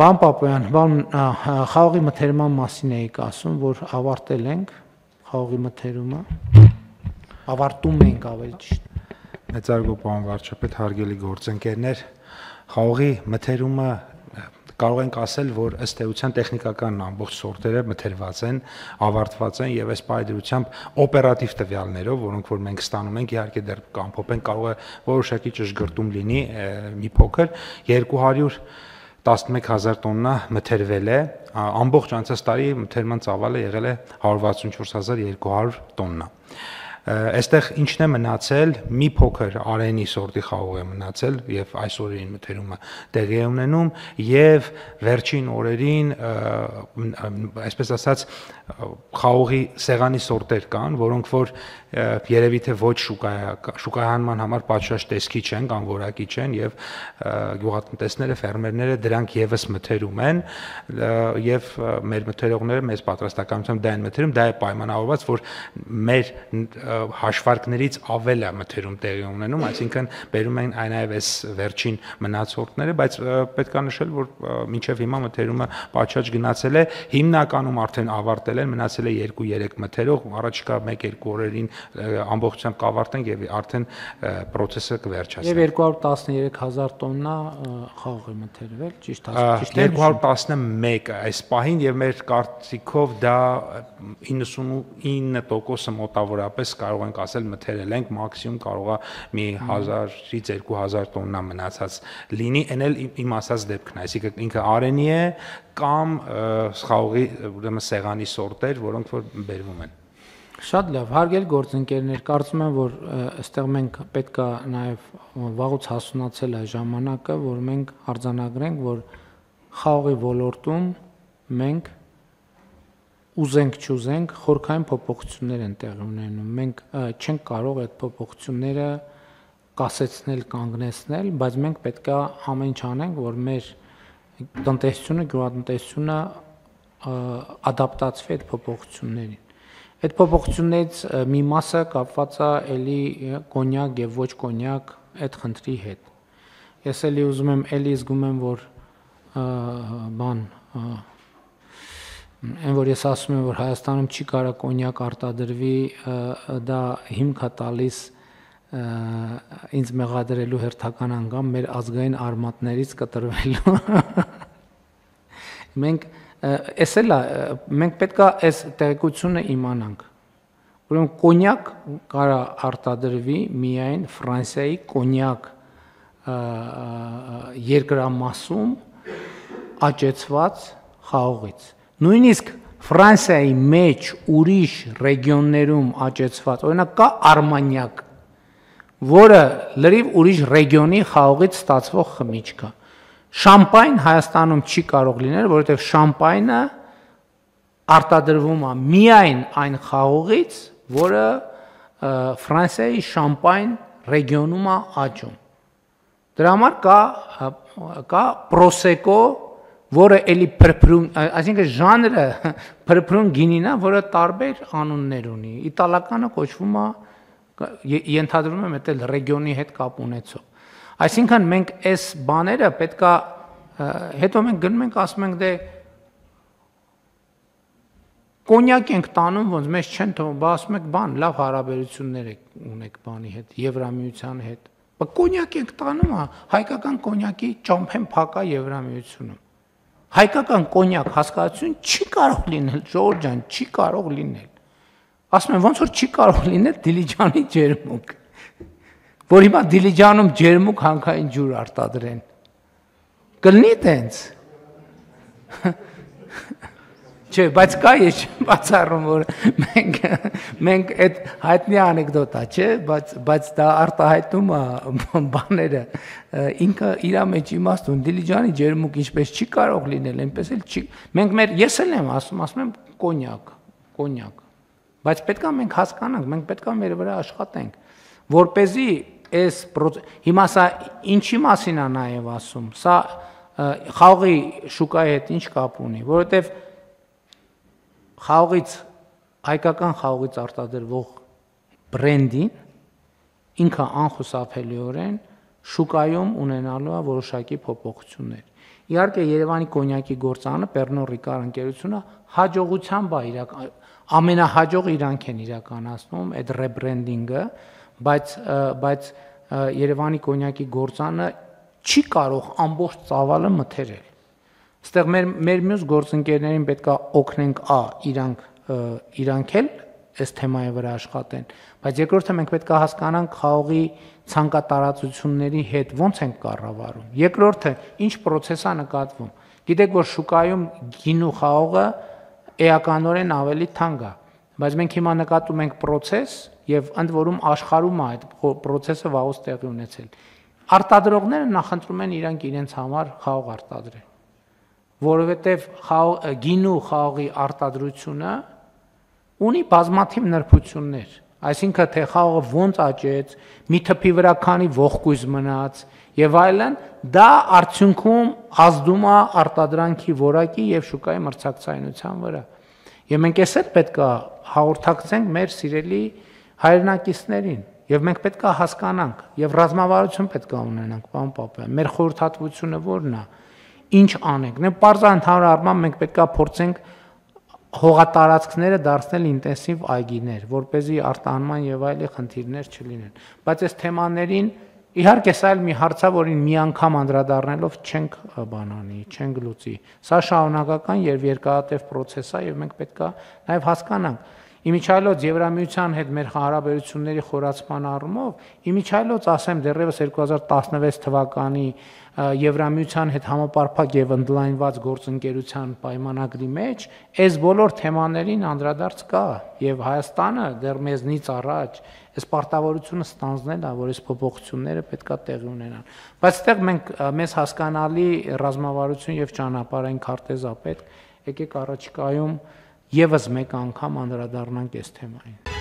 Պարոն Պապոյան, խաղողի մթերման մասին էիք ասում, որ ավարտել ենք խաղողի մթերումը, ավարտում ենք ավելի ճիշտ։ Մեծարգո պարոն վարչապետ, հարգելի գործընկերներ, խաղողի մթերումը կարող ենք ասել, որ ըստ էության տեխնիկական ամբողջ սորտերը մթերված են, ավարտված են եւ այս պայմանությամբ օպերատիվ տվյալներով, որոնք որ մենք ստանում ենք, իհարկե դեռ կամփոփենք, կարող է որոշակի ճշգրտում լինի մի փոքր 211,000 տոննա մթերվել է, ամբողջ անցած տարի մթերման ծավալը եղել է 164,200 տոննա։ Այստեղ ինչն է մնացել, մի փոքր արենի սորտի խաղող է մնացել եւ այս օրերին մթերումը տեղի է ունենում եւ վերջին օրերին այսպես ասած խաղողի սեղանի սորտեր կան, որոնք որ երևի թե ոչ շուկայահանման համար պատշաճ տեսքի չեն կամ որակի չեն եւ գյուղատնտեսները, ֆերմերները դրանք եւս մթերում են եւ մեր մթերողները մեծ պատրաստականությամբ դա են մթերում, դա է պայմանավորված, որ մեր հաշվարկներից ավել է մթերում տեղի ունենում, այսինքն բերում են այնայև այս վերջին մնացորդները, բայց պետք է նշել, որ մինչև հիմա մթերումը պատշաճ գնացել է, հիմնականում արդեն ավարտել են, մնացել է 2-3 մթերող, առաջիկա 1-2 օրերին ամբողջությամբ կավարտենք եւ արդեն process-ը կվերջացնենք։ Եվ 213,000 տոննա խաղող է մթերվել, ճիշտ է։ 211 այս պահին եւ մեր կարծիքով դա 99% մոտավորապես կարող ենք ասել մթերել ենք, մաքսիմում կարող է մի 1000-ից 2000 տոննա մնացած լինի, այն էլ իմ ասած դեպքն է, այսինքն ինքը արենի է կամ խաղողի ուրեմն սեղանի սորտեր, որոնք որ բերվում են։ Շատ լավ, հարգելի գործընկերներ, կարծում եմ, որ այստեղ մենք պետք է նաև վաղուց հասունացել է ժամանակը, որ մենք արձանագրենք, որ խաղողի ոլորտում մենք ուզենք չուզենք խորքային փոփոխություններ են տեղի ունենում։ Մենք չենք կարող այդ փոփոխությունները կասեցնել, կանգնեցնել, բայց մենք պետք է ամեն ինչ անենք, որ մեր տնտեսությունը, գյուղատնտեսությունը ադապտացվի այդ փոփոխություններին։ Այդ փոփոխություններից մի մասը կապված է էլի կոնյակ եւ ոչ կոնյակ այդ խնդրի հետ։ Ես էլի ուզում եմ, էլի զգում եմ, որ այն որ ես ասում եմ, որ Հայաստանում չի կարող կոնյակ արտադրվի, դա հիմք է տալիս ինձ մեղադրելու հերթական անգամ մեր ազգային արմատներից կտրվելու։ Մենք էս էլ մենք պետք է այս տեղեկությունը իմանանք։ Ուրեմն կոնյակ կարա արտադրվի միայն Ֆրանսիայի կոնյակ երկրամասում աճեցված խաղողից։ Նույնիսկ Ֆրանսիայի մեջ ուրիշ ռեգիոններում աճեցված, օրինակ կա արմանյակ, որը լրիվ ուրիշ ռեգիոնի խաղողից ստացվող խմիչք է։ Շամպայն Հայաստանում չի կարող լինել, որովհետև շամպայնը արտադրվում է միայն այն խաղողից, որը Ֆրանսիայի շամպայն ռեգիոնում է աճում։ Դրա համար կա պրոսեկո, որը էլի փրփրուն, այսինքն ժանրը փրփրուն գինին է, որը տարբեր անուններ ունի։ Իտալականը կոչվում է, ենթադրում եմ, դա ռեգիոնի հետ կապ ունեցող։ Այսինքն մենք այս բաները պետքա հետո մենք գնում ենք ասում ենք դե կոնյակ ենք տանում, ոնց մեզ չեն թվում, բա ասում եք բան, լավ հարաբերություններ ունեք բանի հետ, Եվրամիության հետ։ Բա կոնյակ ենք տանում, հայկական կոնյակի ճամփեն փակա Եվրամիությունում։ Հայկական կոնյակ հասկացություն չի կարող լինել, Ժորժ ջան, չի կարող լինել։ Ասում եմ, ոնց որ չի կարող լինել Դիլիջանի ջերմուկ, որ հիմա Դիլիջանում ջերմուկ հանքային ջուր արտադրեն։ Կլինի տենց։ Չէ, բայց կա ես չեմ բացառում, որ մենք այդ հայտնի անեկդոտ է, չէ, բայց դա արտահայտում է բաները, ինքը իր մեջ իմաստ ունի, Դիլիջանի ջերմուկ ինչպես չի կարող լինել, այնպես էլ չի։ Մենք ես էլ եմ ասում եմ կոնյակ։ Բայց պետք է մենք հասկանանք, մենք պետք է մեր վրա աշխատենք, որպեսզի այս հիմա սա ինչի մասին է նաև ասում, սա խաղողի շուկայի հետ ինչ կապ ունի, որովհետև խաղողից հայկական խաղողից արտադրվող բրենդին ինքը անխուսափելիորեն շուկայում ունենալու է որոշակի փոփոխություններ։ Իհարկե Երևանի կոնյակի գործարանը Pernod Ricard ընկերությունը հաջողությամբ է ամենահաջող իրանք են իրականացնում այդ ռեբրենդինգը, բայց Երևանի կոնյակի գործարանը չի կարող ամբողջ ծավալը մթերել։ Այստեղ մեր մյուս գործընկերներին պետքա օգնենք իրանք էլ այս թեմայի վրա աշխատեն, բայց երկրորդը մենք պետք է հասկանանք խաղողի ցանկատարածությունների հետ ոնց ենք կառավարում։ Երկրորդը ինչ process է նկատվում։ Գիտեք, որ շուկայում գինու խաղողը էականորեն ավելի թանկ է, բայց մենք հիմա նկատում ենք process եւ ընդ որում աշխարհում է այդ process-ը վաղուց տեղի ունեցել։ Արտադրողները նախընտրում են իրենց համար խաղող արտադրել, որովհետեւ գինու խաղողի արտադրությունը ունի բազմաթիվ նրբություններ, այսինքն թե խաղողը ոնց աճեց, մի թփի վրա քանի ողկույզ մնաց եւ այլն, դա արդյունքում ազդում է արտադրանքի որակի եւ շուկայի մրցակցայնության վրա։ Եվ մենք էս էլ պետք է հաղորդակցենք մեր սիրելի հայրենակիցներին, եւ մենք պետք է հասկանանք եւ ռազմավարություն պետք է ունենանք, պարոն Պապյան։ Մեր խորհրդատվությունը ո՞րն է, ինչ անենք։ Պարզա ընդհանուր առմամբ մենք պետք է փորձենք հողատարածքները դարձնել ինտենսիվ այգիներ, որպեսզի արտահանման եւ այլ խնդիրներ չլինեն։ Բայց այս թեմաներին իհարկե սա էլ մի հարց է, որին մի անգամ անդրադառնալով չենք բանանի, չենք լուծի։ Սա շարունակական եւ երկարատև process է եւ մենք պետք է նաեւ հասկանանք։ Իմիջիայլոց Եվրամիության հետ մեր հարաբերությունների խորացման առումով, իմիջիայլոց ասեմ դեռևս 2016 թվականի Եվրամիության հետ համապարփակ եւ ընդլայնված գործընկերության պայմանագրի մեջ այս բոլոր թեմաներին անդրադարձ կա եւ Հայաստանը դեռ մեզնից առաջ այս պարտավորությունը ստանձնել է, որ այս փոփոխությունները պետքա տեղի ունենան։ Բայց այդտեղ մեզ հասկանալի ռազմավարություն եւ ճանապարհային քարտեզ է պետք, եկեք առաջիկայում եւս մեկ անգամ անդրադառնանք այս թեմային։